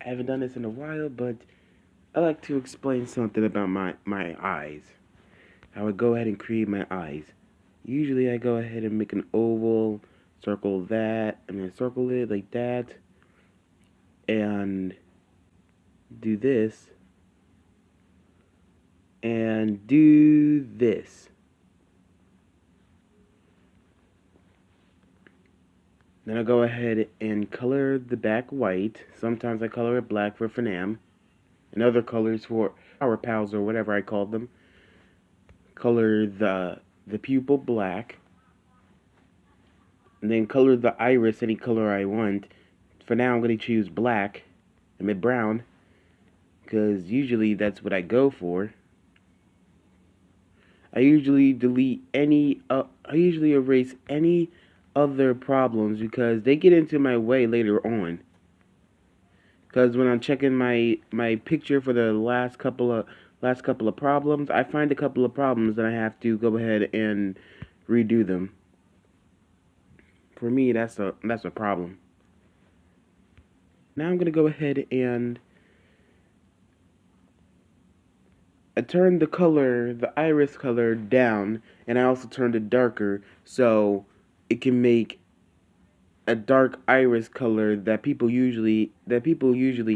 I haven't done this in a while, but I like to explain something about my eyes. I would go ahead and create my eyes. Usually I go ahead and make an oval, circle that, and then circle it like that, and do this, and do this. Then I go ahead and color the back white. Sometimes I color it black for Fanam, and other colors for our pals or whatever I call them. Color the pupil black, and then color the iris any color I want. For now, I'm going to choose black, I mean brown, because usually that's what I go for. I usually I usually erase any other problems because they get into my way later on. Because when I'm checking my picture for the last couple of problems, I find a couple of problems and I have to go ahead and redo them. For me, that's a problem. Now I'm gonna go ahead and I turned the iris color down, and I also turned it darker so it can make a dark iris color that people usually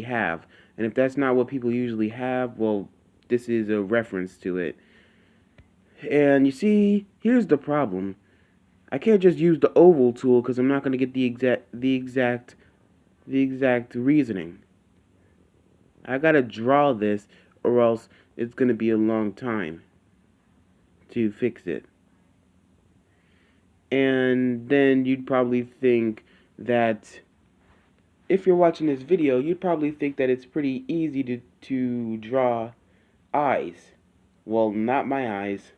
have. And if that's not what people usually have, well, this is a reference to it. And you see, here's the problem. I can't just use the oval tool because I'm not going to get the exact reasoning. I gotta draw this, or else it's gonna be a long time to fix it. And then you'd probably think that if you're watching this video, you'd probably think that it's pretty easy to draw eyes. Well, not my eyes.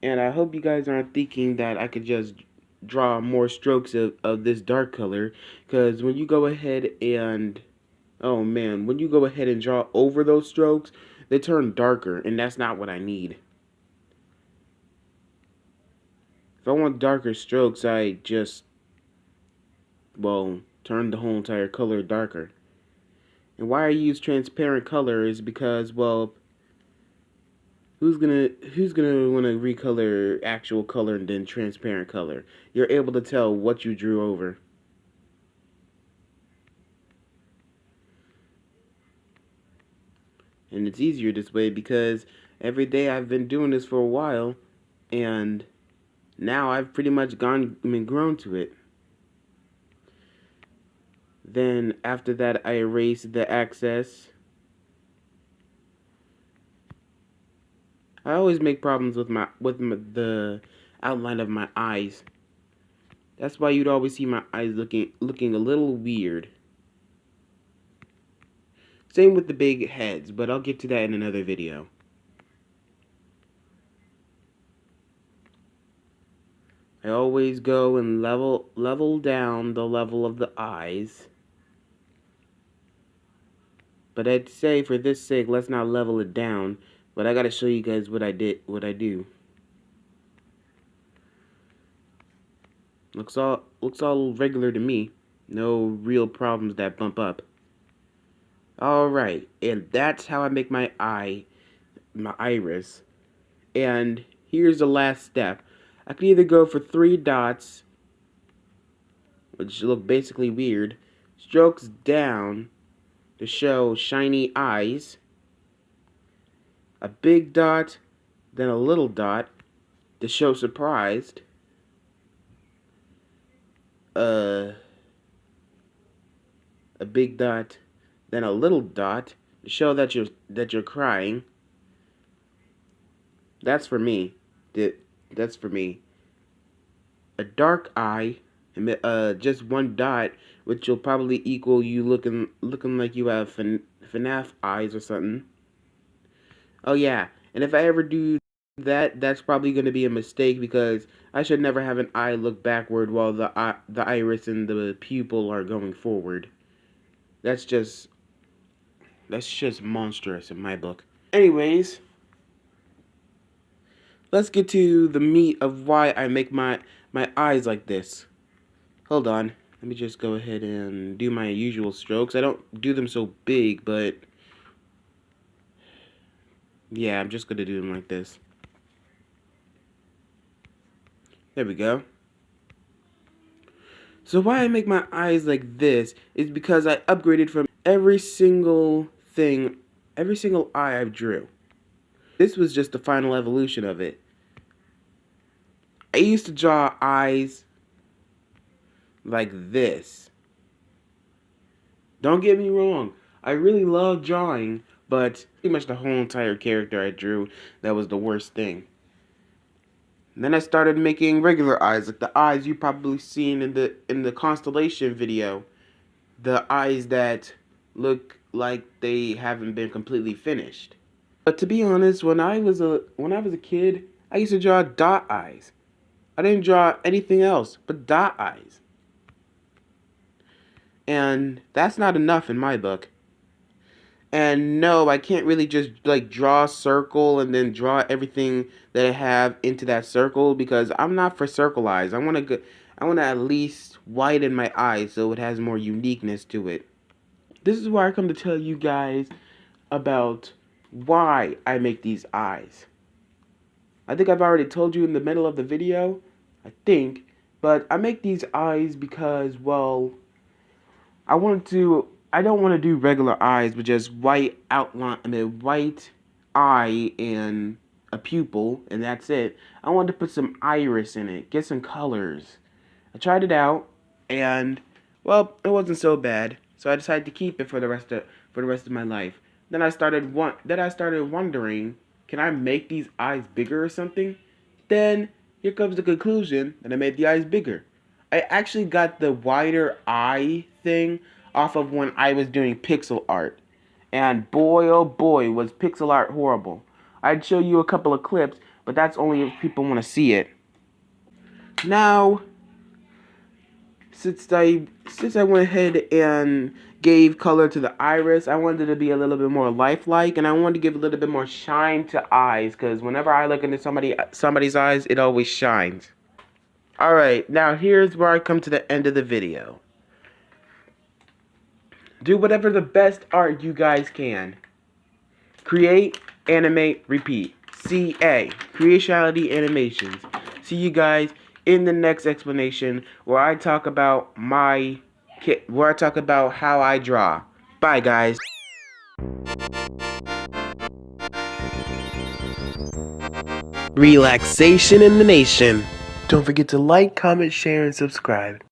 And I hope you guys aren't thinking that I could just draw more strokes of this dark color, because when you go ahead and oh man, when you go ahead and draw over those strokes, they turn darker, and that's not what I need. If I want darker strokes, I just, well, turn the whole entire color darker. And why I use transparent color is because, well, who's gonna want to recolor actual color and then transparent color? You're able to tell what you drew over. And it's easier this way because every day I've been doing this for a while, and now I've pretty much grown to it. Then after that, I erase the excess. I always make problems with the outline of my eyes. That's why you'd always see my eyes looking a little weird. Same with the big heads, but I'll get to that in another video. I always go and level down the level of the eyes. But I'd say for this sake, let's not level it down. But I gotta show you guys what I do. Looks all regular to me. No real problems that bump up. Alright, and that's how I make my iris. And here's the last step. I can either go for 3 dots, which look basically weird, strokes down to show shiny eyes, a big dot, then a little dot to show surprised, a big dot, then a little dot to show that you're crying. That's for me. That's for me. A dark eye, just 1 dot, which will probably equal you looking like you have FNAF eyes or something. Oh yeah, and if I ever do that, that's probably going to be a mistake because I should never have an eye look backward while the iris and the pupil are going forward. That's just monstrous in my book. Anyways, let's get to the meat of why I make my eyes like this. Hold on. Let me just go ahead and do my usual strokes. I don't do them so big, but yeah, I'm just going to do them like this. There we go. So why I make my eyes like this is because I upgraded from every single thing, every single eye I've drew. This was just the final evolution of it. I used to draw eyes like this. Don't get me wrong, I really love drawing, but pretty much the whole entire character I drew, that was the worst thing. And then I started making regular eyes, like the eyes you probably seen in the constellation video. The eyes that look like they haven't been completely finished. But to be honest, when I was a kid, I used to draw dot eyes. I didn't draw anything else but dot eyes. And that's not enough in my book. And no, I can't really just like draw a circle and then draw everything that I have into that circle, because I'm not for circle eyes. I want to at least widen my eyes so it has more uniqueness to it. This is why I come to tell you guys about why I make these eyes. I think I've already told you in the middle of the video, but I make these eyes because, well, I don't want to do regular eyes with just white outline, white eye and a pupil, and that's it. I wanted to put some iris in it, get some colors. I tried it out, and, well, it wasn't so bad. So I decided to keep it for the rest of my life. Then I started wondering, can I make these eyes bigger or something? Then here comes the conclusion that I made the eyes bigger. I actually got the wider eye thing off of when I was doing pixel art. And boy, oh boy, was pixel art horrible. I'd show you a couple of clips, but that's only if people want to see it. Now, since I went ahead and gave color to the iris, I wanted it to be a little bit more lifelike, and I wanted to give a little bit more shine to eyes, because whenever I look into somebody's eyes, it always shines. Alright, now here's where I come to the end of the video. Do whatever the best art you guys can. Create, animate, repeat. CA, Creationality Animations. See you guys in the next explanation where I talk about how I draw. Bye, guys. Relaxation in the nation. Don't forget to like, comment, share, and subscribe.